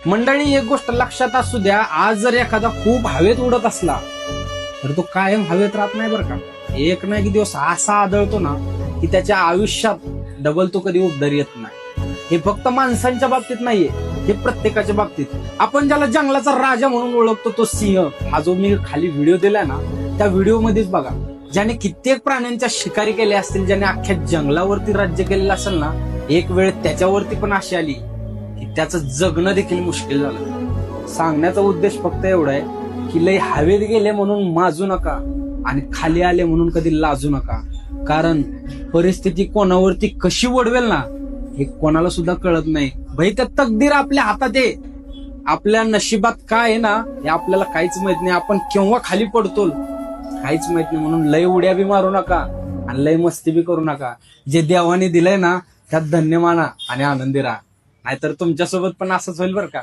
मंडळी, एक गोष्ट लक्षात असू द्या, आज जर एखादा खूप हवेत उडत असला तर तो कायम हवेत राहत नाही बरं का. एक ना एक दिवस असा आदळतो ना की त्याच्या आयुष्यात डबल तो कधी उद्धार येत नाही. हे फक्त माणसांच्या बाबतीत नाहीये, हे प्रत्येकाच्या बाबतीत. आपण ज्याला जंगलाचा राजा म्हणून ओळखतो तो सिंह, हा जो मी खाली व्हिडिओ दिलाय ना, त्या व्हिडिओ मध्येच बघा, ज्याने कित्येक प्राण्यांच्या शिकारी केल्या असतील, ज्याने अख्ख्या जंगलावरती राज्य केलेलं असेल ना, एक वेळ त्याच्यावरती पण अशी आली की त्याचं जगणं देखील मुश्किल झालं. सांगण्याचा उद्देश फक्त एवढा आहे की लय हवेत गेले म्हणून माजू नका आणि खाली आले म्हणून कधी लाजू नका. कारण परिस्थिती कोणावरती कशी ओढवेल ना हे कोणाला सुद्धा कळत नाही. भाई, त्या तकदीर आपल्या हातात आहे, आपल्या नशिबात काय आहे ना हे आपल्याला काहीच माहित नाही. आपण केव्हा खाली पडतो काहीच माहित नाही. म्हणून लय उड्या बी मारू नका आणि लय मस्ती बी करू नका. जे देवाने दिलंय ना त्यात धन्य माना आणि आनंदी राहा, नाहीतर तुमच्यासोबत पण असंच होईल बरं का.